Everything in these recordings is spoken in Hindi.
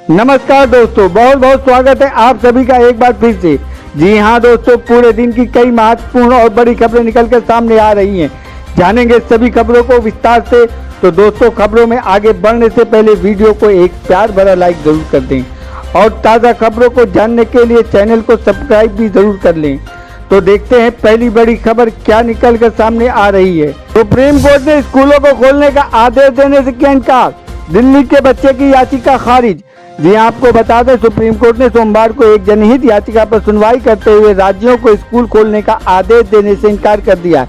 नमस्कार दोस्तों, बहुत बहुत स्वागत है आप सभी का एक बार फिर से। जी हाँ दोस्तों, पूरे दिन की कई महत्वपूर्ण और बड़ी खबरें निकलकर सामने आ रही हैं। जानेंगे सभी खबरों को विस्तार से। तो दोस्तों, खबरों में आगे बढ़ने से पहले वीडियो को एक प्यार भरा लाइक जरूर कर दें और ताज़ा खबरों को जानने के लिए चैनल को सब्सक्राइब भी जरूर कर लें। तो देखते हैं पहली बड़ी खबर क्या निकल कर सामने आ रही है। सुप्रीम कोर्ट ने स्कूलों को खोलने का आदेश देने से किया इनकार, दिल्ली के बच्चे की याचिका खारिज। जी आपको बता दें, सुप्रीम कोर्ट ने सोमवार को एक जनहित याचिका पर सुनवाई करते हुए राज्यों को स्कूल खोलने का आदेश देने से इनकार कर दिया,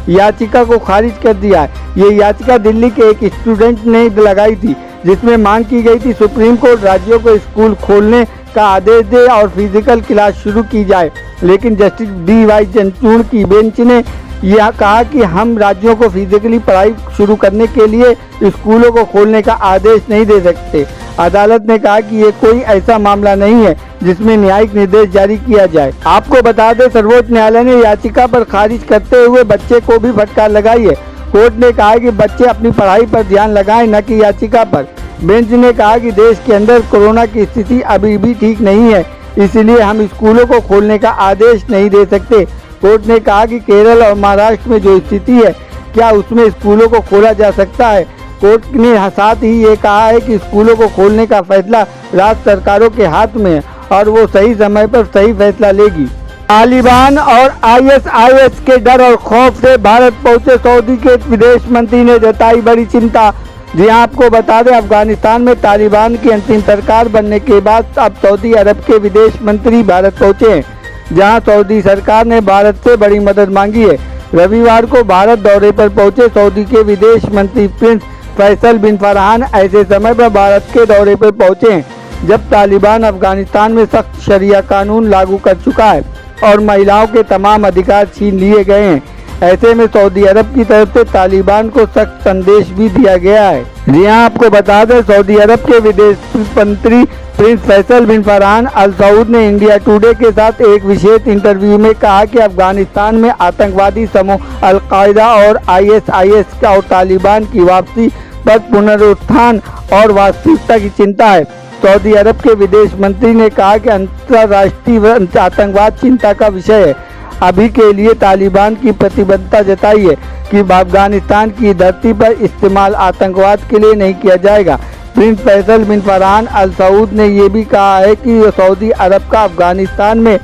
याचिका को खारिज कर दिया। ये याचिका दिल्ली के एक स्टूडेंट ने लगाई थी, जिसमें मांग की गई थी सुप्रीम कोर्ट राज्यों को स्कूल खोलने का आदेश दे और फिजिकल क्लास शुरू की जाए। लेकिन जस्टिस DY चंद्रचूड़ की बेंच ने यह कहा कि हम राज्यों को फिजिकली पढ़ाई शुरू करने के लिए स्कूलों को खोलने का आदेश नहीं दे सकते। अदालत ने कहा कि ये कोई ऐसा मामला नहीं है जिसमें न्यायिक निर्देश जारी किया जाए। आपको बता दें, सर्वोच्च न्यायालय ने याचिका पर खारिज करते हुए बच्चे को भी फटकार लगाई है। कोर्ट ने कहा कि बच्चे अपनी पढ़ाई पर ध्यान लगाएं, न कि याचिका पर। बेंच ने कहा कि देश के अंदर कोरोना की स्थिति अभी भी ठीक नहीं है, इसलिए हम स्कूलों को खोलने का आदेश नहीं दे सकते। कोर्ट ने कहा कि केरल और महाराष्ट्र में जो स्थिति है, क्या उसमें स्कूलों को खोला जा सकता है। कोर्ट ने साथ ही ये कहा है कि स्कूलों को खोलने का फैसला राज्य सरकारों के हाथ में है और वो सही समय पर सही फैसला लेगी। तालिबान और ISIS के डर और खौफ से भारत पहुंचे सऊदी के विदेश मंत्री ने जताई बड़ी चिंता। जी आपको बता दें, अफगानिस्तान में तालिबान की अंतिम सरकार बनने के बाद अब सऊदी अरब के विदेश मंत्री भारत पहुंचे हैं, जहां सऊदी सरकार ने भारत से बड़ी मदद मांगी है। रविवार को भारत दौरे पर पहुंचे सऊदी के विदेश मंत्री प्रिंस फैसल बिन फरहान ऐसे समय पर भारत के दौरे पर पहुंचे हैं जब तालिबान अफगानिस्तान में सख्त शरिया कानून लागू कर चुका है और महिलाओं के तमाम अधिकार छीन लिए गए हैं। ऐसे में सऊदी अरब की तरफ से तालिबान को सख्त संदेश भी दिया गया है। जी हाँ, आपको बता दें, सऊदी अरब के विदेश मंत्री प्रिंस फैसल बिन फरहान अल सऊद ने इंडिया टुडे के साथ एक विशेष इंटरव्यू में कहा कि अफगानिस्तान में आतंकवादी समूह अल-कायदा और ISIS और तालिबान की वापसी पर पुनरुत्थान और वास्तविकता की चिंता है। सऊदी अरब के विदेश मंत्री ने कहा कि अंतर्राष्ट्रीय आतंकवाद चिंता का विषय है। अभी के लिए तालिबान की प्रतिबद्धता जताई है कि अफगानिस्तान की धरती पर इस्तेमाल आतंकवाद के लिए नहीं किया जाएगा। प्रिंस फैसल बिन फरहान अल सऊद ने यह भी कहा है कि सऊदी अरब का अफगानिस्तान में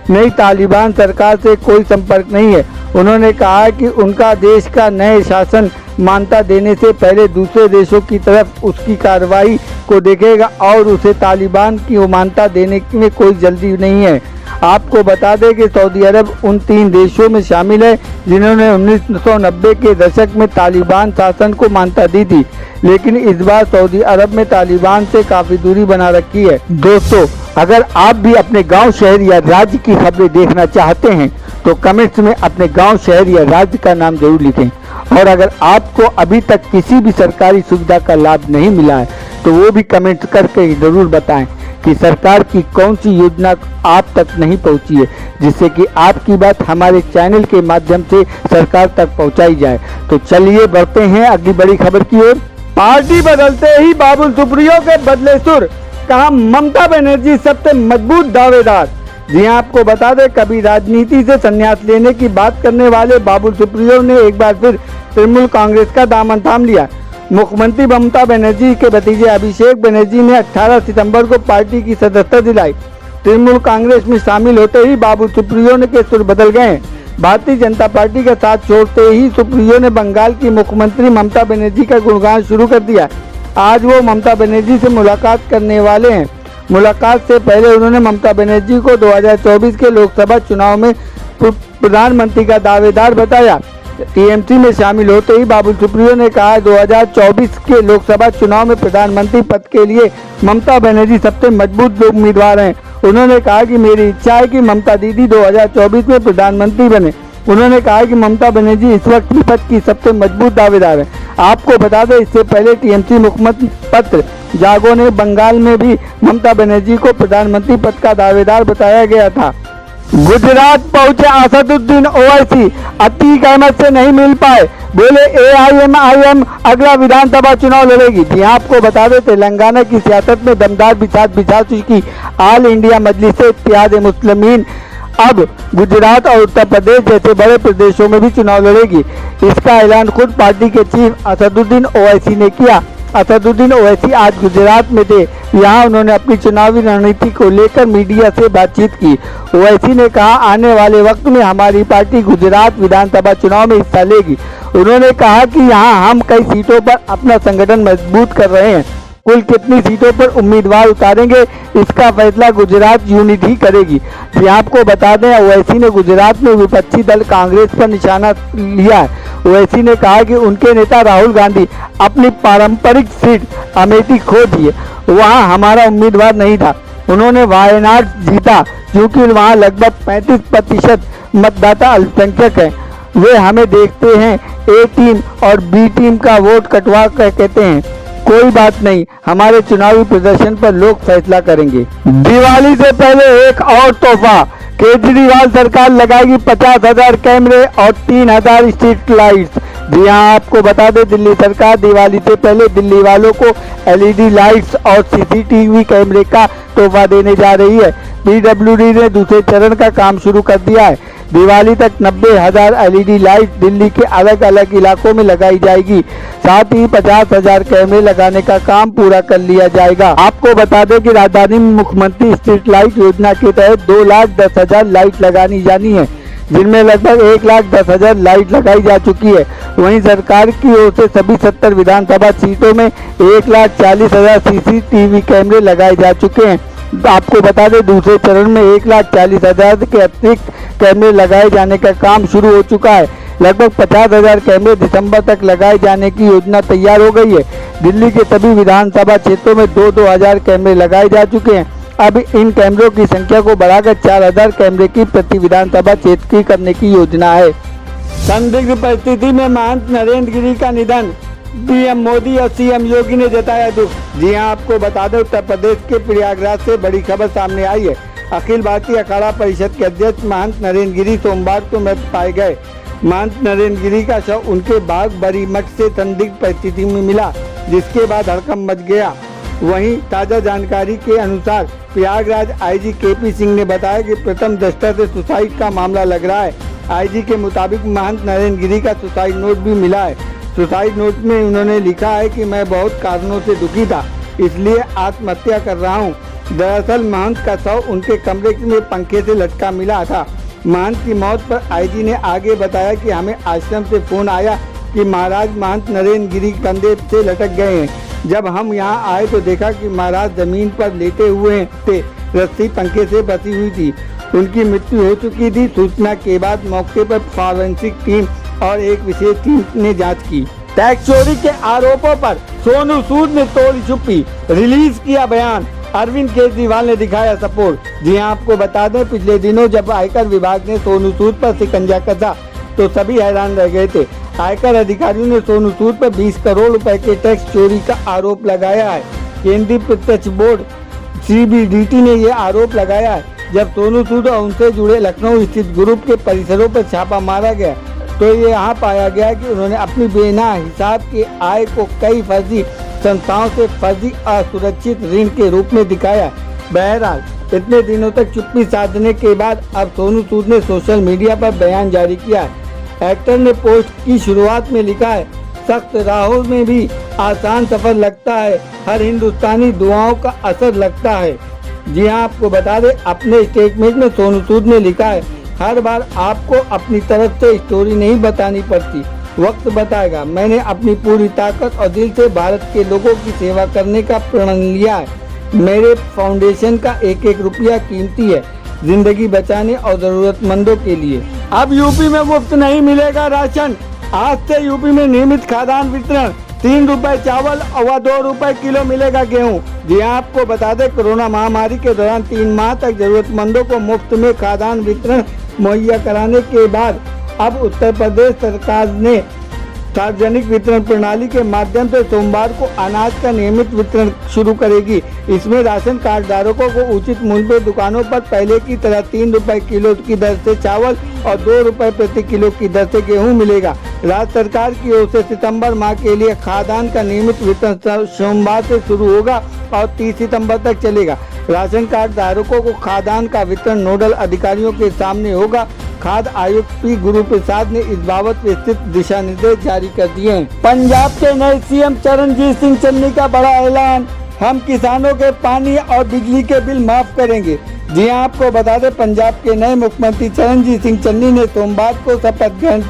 नई तालिबान सरकार से कोई संपर्क नहीं है। उन्होंने कहा कि उनका देश का नए शासन मान्यता देने से पहले दूसरे देशों की तरफ उसकी कार्रवाई को देखेगा और उसे तालिबान की मान्यता देने में कोई जल्दी नहीं है। आपको बता दें कि सऊदी अरब उन 3 देशों में शामिल है जिन्होंने 1990 के दशक में तालिबान शासन को मान्यता दी थी, लेकिन इस बार सऊदी अरब में तालिबान से काफ़ी दूरी बना रखी है। दोस्तों, अगर आप भी अपने गांव, शहर या राज्य की खबरें देखना चाहते हैं तो कमेंट्स में अपने गांव, शहर या राज्य का नाम जरूर लिखें। और अगर आपको अभी तक किसी भी सरकारी सुविधा का लाभ नहीं मिला है तो वो भी कमेंट करके जरूर बताएं कि सरकार की कौन सी योजना आप तक नहीं पहुंची है, जिससे कि आपकी बात हमारे चैनल के माध्यम से सरकार तक पहुंचाई जाए। तो चलिए बढ़ते हैं अगली बड़ी खबर की ओर। पार्टी बदलते ही बाबुल सुप्रियो के बदले सुर, कहा ममता बनर्जी सबसे मजबूत दावेदार। जी आपको बता दें, कभी राजनीति से संन्यास लेने की बात करने वाले बाबुल सुप्रियो ने एक बार फिर तृणमूल कांग्रेस का दामन थाम लिया। मुख्यमंत्री ममता बनर्जी के भतीजे अभिषेक बनर्जी ने 18 सितंबर को पार्टी की सदस्यता दिलाई। तृणमूल कांग्रेस में शामिल होते ही बाबुल सुप्रियो के सुर बदल गए। भारतीय जनता पार्टी का साथ छोड़ते ही सुप्रियो ने बंगाल की मुख्यमंत्री ममता बनर्जी का गुणगान शुरू कर दिया। आज वो ममता बनर्जी से मुलाकात करने वाले हैं। मुलाकात से पहले उन्होंने ममता बनर्जी को 2024 के लोकसभा चुनाव में प्रधानमंत्री का दावेदार बताया। TMC में शामिल होते ही बाबुल सुप्रियो ने कहा 2024 के लोकसभा चुनाव में प्रधानमंत्री पद के लिए ममता बनर्जी सबसे मजबूत उम्मीदवार हैं। उन्होंने कहा कि मेरी इच्छा है कि ममता दीदी 2024 में प्रधानमंत्री बने। उन्होंने कहा कि ममता बनर्जी इस वक्त विपक्ष की सबसे मजबूत दावेदार है। आपको बता दें, इससे पहले TMC मुखपत्र पत्र जागो ने बंगाल में भी ममता बनर्जी को प्रधानमंत्री पद का दावेदार बताया गया था। गुजरात पहुंचे असदुद्दीन ओवैसी, अतीक अहमद से नहीं मिल पाए, बोले AIMIM अगला विधानसभा चुनाव लड़ेगी। जी आपको बता दें, तेलंगाना की सियासत में दमदार बिसात बिछा चुकी ऑल इंडिया मजलिस इत्तेहाद मुस्लिमीन अब गुजरात और उत्तर प्रदेश जैसे बड़े प्रदेशों में भी चुनाव लड़ेगी। इसका ऐलान खुद पार्टी के चीफ असदुद्दीन ओवैसी ने किया। असदुद्दीन ओवैसी आज गुजरात में थे। यहाँ उन्होंने अपनी चुनावी रणनीति को लेकर मीडिया से बातचीत की। ओवैसी ने कहा, आने वाले वक्त में हमारी पार्टी गुजरात विधानसभा चुनाव में हिस्सा लेगी। उन्होंने कहा कि यहाँ हम कई सीटों पर अपना संगठन मजबूत कर रहे हैं। कुल कितनी सीटों पर उम्मीदवार उतारेंगे, इसका फैसला गुजरात यूनिट ही करेगी। जी आपको बता दें, ओवैसी ने गुजरात में विपक्षी दल कांग्रेस पर निशाना लिया है। ओवैसी ने कहा कि उनके नेता राहुल गांधी अपनी पारंपरिक सीट अमेठी खो दिए, वहां हमारा उम्मीदवार नहीं था। उन्होंने वायनाड जीता क्योंकि वहां लगभग 35% मतदाता अल्पसंख्यक हैं। वे हमें देखते हैं, ए टीम और बी टीम का वोट कटवा कर कहते हैं। कोई बात नहीं, हमारे चुनावी प्रदर्शन पर लोग फैसला करेंगे। दिवाली से पहले एक और तोहफा, केजरीवाल सरकार लगाएगी 50,000 कैमरे और 3,000 स्ट्रीट लाइट्स। जी हाँ, आपको बता दें, दिल्ली सरकार दिवाली से पहले दिल्ली वालों को LED लाइट्स और CCTV कैमरे का तोहफा देने जा रही है। PWD ने दूसरे चरण का काम शुरू कर दिया है। दिवाली तक 90,000 LED लाइट दिल्ली के अलग अलग इलाकों में लगाई जाएगी। साथ ही 50,000 कैमरे लगाने का काम पूरा कर लिया जाएगा। आपको बता दें कि राजधानी में मुख्यमंत्री स्ट्रीट लाइट योजना के तहत 2,10,000 लाइट लगानी जानी है, जिनमें लगभग 1,10,000 लाइट लगाई जा चुकी है। वहीं सरकार की ओर से सभी 70 विधानसभा सीटों में 1,40,000 CCTV कैमरे लगाए जा चुके हैं। आपको बता दें, दूसरे चरण में 1,40,000 के अतिरिक्त कैमरे लगाए जाने का काम शुरू हो चुका है। लगभग 50,000 कैमरे दिसंबर तक लगाए जाने की योजना तैयार हो गई है। दिल्ली के सभी विधानसभा क्षेत्रों में 2,000 कैमरे लगाए जा चुके हैं। अब इन कैमरों की संख्या को बढ़ाकर 4,000 कैमरे की प्रति विधानसभा क्षेत्र की करने की योजना है। संदिग्ध परिस्थिति में महंत नरेंद्र गिरी का निधन, PM मोदी और CM योगी ने जताया दुख। जी हां, आपको बता दें, उत्तर प्रदेश के प्रयागराज से बड़ी खबर सामने आई है। अखिल भारतीय अखाड़ा परिषद के अध्यक्ष महंत नरेंद्र गिरी सोमवार को मृत पाए गए। महंत नरेंद्र गिरी का शव उनके बाग बरी मठ से संदिग्ध परिस्थिति में मिला, जिसके बाद हड़कंप मच गया। वहीं ताजा जानकारी के अनुसार प्रयागराज IG KP सिंह ने बताया कि प्रथम दृष्टया से सुसाइड का मामला लग रहा है। IG के मुताबिक महंत नरेंद्र गिरी का सुसाइड नोट भी मिला है। सुसाइड नोट में उन्होंने लिखा है कि मैं बहुत कारणों से दुखी था, इसलिए आत्महत्या कर रहा हूं। दरअसल महंत का शव उनके कमरे में पंखे से लटका मिला था। महंत की मौत पर IG ने आगे बताया कि हमें आश्रम से फोन आया कि महाराज महंत नरेंद्र गिरी कंधे से लटक गए हैं। जब हम यहां आए तो देखा कि महाराज जमीन पर लेटे हुए थे, रस्सी पंखे से बंधी हुई थी। उनकी मृत्यु हो चुकी थी। सूचना के बाद मौके पर फॉरेंसिक टीम और एक विशेष टीम ने जांच की। टैक्स चोरी के आरोपों पर सोनू सूद ने तोड़ी चुप्पी, रिलीज किया बयान। अरविंद केजरीवाल ने दिखाया सपोर्ट। जी हां, आपको बता दें, पिछले दिनों जब आयकर विभाग ने सोनू सूद पर शिकंजा कसा तो सभी हैरान रह गए थे। आयकर अधिकारियों ने सोनू सूद पर 20 करोड़ रुपए के टैक्स चोरी का आरोप लगाया है। केंद्रीय प्रत्यक्ष बोर्ड CBDT ने यह आरोप लगाया है। जब सोनू सूद और उनसे जुड़े लखनऊ स्थित ग्रुप के परिसरों पर छापा मारा गया तो ये यहाँ पाया गया कि उन्होंने अपनी बेना हिसाब के आय को कई फर्जी संस्थाओं से फर्जी असुरक्षित ऋण के रूप में दिखाया। बहरहाल इतने दिनों तक चुप्पी साधने के बाद अब सोनू सूद ने सोशल मीडिया पर बयान जारी किया है। एक्टर ने पोस्ट की शुरुआत में लिखा है, सख्त राहों में भी आसान सफर लगता है, हर हिंदुस्तानी दुआओं का असर लगता है। जी हाँ, आपको बता दें, अपने स्टेटमेंट में सोनू सूद ने लिखा है, हर बार आपको अपनी तरफ से स्टोरी नहीं बतानी पड़ती, वक्त बताएगा। मैंने अपनी पूरी ताकत और दिल से भारत के लोगों की सेवा करने का प्रण लिया है। मेरे फाउंडेशन का एक एक रुपया कीमती है, जिंदगी बचाने और जरूरतमंदों के लिए। अब यूपी में मुफ्त नहीं मिलेगा राशन। आज से यूपी में नियमित खाद्यान्न वितरण, 3 रुपए चावल और 2 रुपए किलो मिलेगा गेहूं। जी हाँ, आपको बता दें, कोरोना महामारी के दौरान 3 माह तक जरूरतमंदों को मुफ्त में खाद्यान्न वितरण मुहैया कराने के बाद अब उत्तर प्रदेश सरकार ने सार्वजनिक वितरण प्रणाली के माध्यम से सोमवार को अनाज का नियमित वितरण शुरू करेगी। इसमें राशन कार्ड धारकों को उचित मूल्य पर दुकानों पर पहले की तरह 3 रुपए किलो की दर से चावल और 2 रुपए प्रति किलो की दर से गेहूं मिलेगा। राज्य सरकार की ओर से सितंबर माह के लिए खाद्यान्न का नियमित वितरण सोमवार से शुरू होगा और 30 सितंबर तक चलेगा। राशन कार्ड धारकों को खाद्यान्न का वितरण नोडल अधिकारियों के सामने होगा। खाद्य आयुक्त पी गुरु प्रसाद ने इस बाबत विस्तृत दिशा निर्देश जारी कर दिए हैं। पंजाब के नए सीएम चरणजीत सिंह चन्नी का बड़ा ऐलान, हम किसानों के पानी और बिजली के बिल माफ करेंगे। जी हां, आपको बता दें, पंजाब के नए मुख्यमंत्री चरणजीत सिंह चन्नी ने सोमवार को शपथ ग्रहण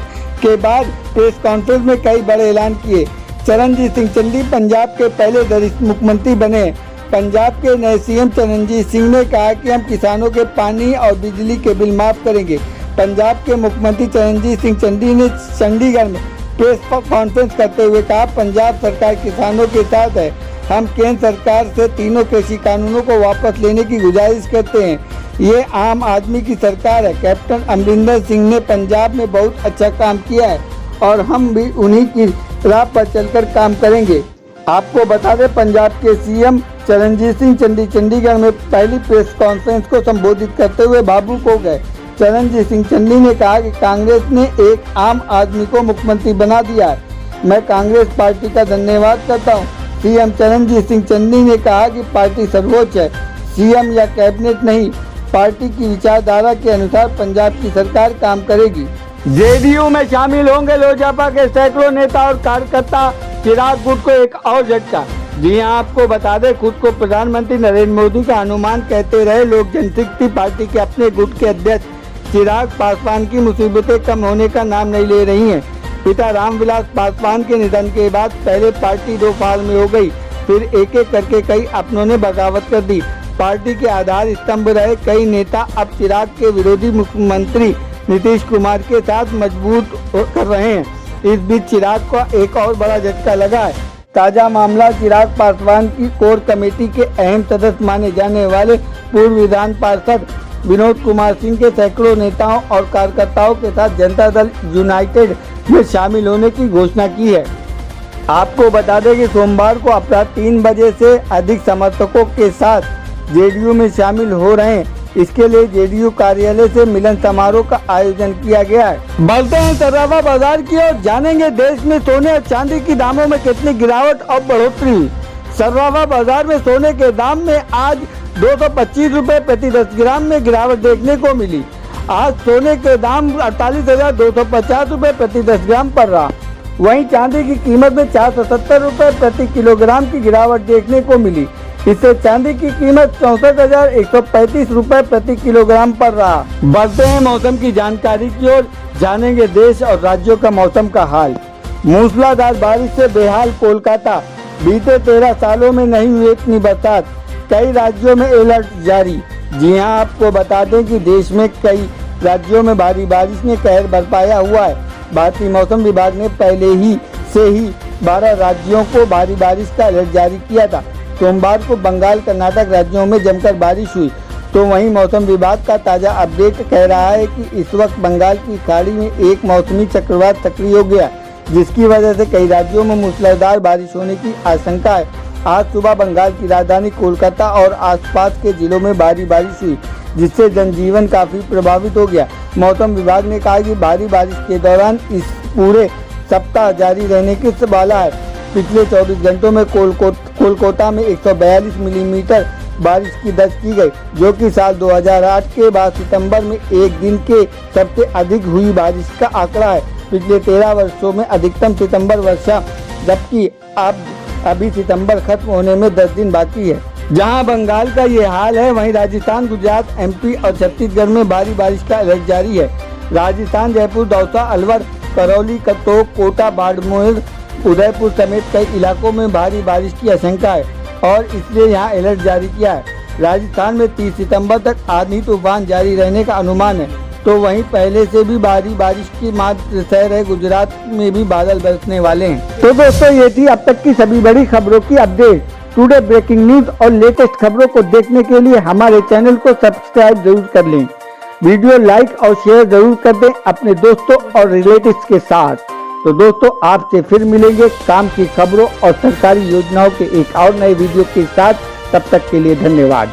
के बाद प्रेस कॉन्फ्रेंस में कई बड़े ऐलान किए। चरणजीत सिंह चन्नी पंजाब के पहले वरिष्ठ मुख्यमंत्री बने। पंजाब के नए सीएम चरणजीत सिंह ने कहा कि हम किसानों के पानी और बिजली के बिल माफ करेंगे। पंजाब के मुख्यमंत्री चरणजीत सिंह चन्नी ने चंडीगढ़ में प्रेस कॉन्फ्रेंस करते हुए कहा, पंजाब सरकार किसानों के साथ है। हम केंद्र सरकार से तीनों कृषि कानूनों को वापस लेने की गुजारिश करते हैं। ये आम आदमी की सरकार है। कैप्टन अमरिंदर सिंह ने पंजाब में बहुत अच्छा काम किया है और हम भी उन्हीं की राह पर चलकर काम करेंगे। आपको बता दें, पंजाब के सीएम चरणजीत सिंह चन्नी चंडीगढ़ में पहली प्रेस कॉन्फ्रेंस को संबोधित करते हुए भावुक हो गए। चरणजीत सिंह चन्नी ने कहा कि कांग्रेस ने एक आम आदमी को मुख्यमंत्री बना दिया है। मैं कांग्रेस पार्टी का धन्यवाद करता हूं। सीएम चरणजीत सिंह चन्नी ने कहा कि पार्टी सर्वोच्च है, सीएम या कैबिनेट नहीं। पार्टी की विचारधारा के अनुसार पंजाब की सरकार काम करेगी। जेडीयू में शामिल होंगे लोजपा के सैकड़ों नेता और कार्यकर्ता। चिराग गुट को एक और झटका। जी हां, आपको बता दें, खुद को प्रधानमंत्री नरेंद्र मोदी का अनुमान कहते रहे लोक जनशक्ति पार्टी के अपने गुट के अध्यक्ष चिराग पासवान की मुसीबतें कम होने का नाम नहीं ले रही हैं। पिता रामविलास पासवान के निधन के बाद पहले पार्टी दो फाड़ में हो गई, फिर एक एक करके कई अपनों ने बगावत कर दी। पार्टी के आधार स्तंभ रहे कई नेता अब चिराग के विरोधी मुख्यमंत्री नीतीश कुमार के साथ मजबूत कर रहे हैं। इस बीच चिराग का एक और बड़ा झटका लगा है। ताजा मामला, चिराग पासवान की कोर कमेटी के अहम सदस्य माने जाने वाले पूर्व विधान पार्षद विनोद कुमार सिंह के सैकड़ों नेताओं और कार्यकर्ताओं के साथ जनता दल यूनाइटेड में शामिल होने की घोषणा की है। आपको बता दें कि सोमवार को अपराह 3 बजे से अधिक समर्थकों के साथ जेडीयू में शामिल हो रहे हैं। इसके लिए जेडीयू कार्यालय से मिलन समारोह का आयोजन किया गया है। बढ़ते हैं सर्राफा बाजार की ओर, जानेंगे देश में सोने और चांदी की दामों में कितनी गिरावट और बढ़ोतरी हुई। सर्राफा बाजार में सोने के दाम में आज 225 रुपए प्रति 10 ग्राम में गिरावट देखने को मिली। आज सोने के दाम 48,250 रुपए प्रति 10 ग्राम पर रहा। वहीं चांदी की कीमत में 470 रुपए प्रति किलोग्राम की गिरावट देखने को मिली। इससे चांदी की कीमत 64,135 रुपए प्रति किलोग्राम पर रहा। बढ़ते हैं मौसम की जानकारी की ओर, जानेंगे देश और राज्यों का मौसम का हाल। मूसलाधार बारिश से बेहाल कोलकाता, बीते 13 सालों में नहीं हुई इतनी बरसात, कई राज्यों में अलर्ट जारी। जी हां, आपको बता दें कि देश में कई राज्यों में भारी बारिश ने कहर बरपाया हुआ है। भारतीय मौसम विभाग ने पहले ही से 12 राज्यों को भारी बारिश का अलर्ट जारी किया था। सोमवार को बंगाल कर्नाटक राज्यों में जमकर बारिश हुई। तो वहीं मौसम विभाग का ताज़ा अपडेट कह रहा है कि इस वक्त बंगाल की खाड़ी में एक मौसमी चक्रवात सक्रिय हो गया, जिसकी वजह से कई राज्यों में मूसलाधार बारिश होने की आशंका है। आज सुबह बंगाल की राजधानी कोलकाता और आसपास के जिलों में भारी बारिश हुई, जिससे जनजीवन काफ़ी प्रभावित हो गया। मौसम विभाग ने कहा कि भारी बारिश के दौरान इस पूरे सप्ताह जारी रहने की संभावना है। पिछले 24 घंटों में कोलकाता में 142 मिलीमीटर बारिश की दर्ज की गई, जो कि साल 2008 के बाद सितंबर में एक दिन के सबसे अधिक हुई बारिश का आंकड़ा है। पिछले 13 वर्षों में अधिकतम सितंबर वर्षा, जबकि अभी सितंबर खत्म होने में 10 दिन बाकी है। जहां बंगाल का ये हाल है, वहीं राजस्थान, गुजरात, एमपी और छत्तीसगढ़ में भारी बारिश का अलर्ट जारी है। राजस्थान, जयपुर, दौसा, अलवर, करौली, करतोक, कोटा, बाड़मेर, उदयपुर समेत कई इलाकों में भारी बारिश की आशंका है और इसलिए यहां अलर्ट जारी किया है। राजस्थान में 30 सितंबर तक आंधी तूफान जारी रहने का अनुमान है। तो वहीं पहले से भी भारी बारिश की मार सह रहे गुजरात में भी बादल बरसने वाले हैं। तो दोस्तों, ये थी अब तक की सभी बड़ी खबरों की अपडेट। टुडे ब्रेकिंग न्यूज और लेटेस्ट खबरों को देखने के लिए हमारे चैनल को सब्सक्राइब जरूर कर लें। वीडियो लाइक और शेयर जरूर कर दें अपने दोस्तों और रिलेटिव्स के साथ। तो दोस्तों आपसे फिर मिलेंगे काम की खबरों और सरकारी योजनाओं के एक और नए वीडियो के साथ। तब तक के लिए धन्यवाद।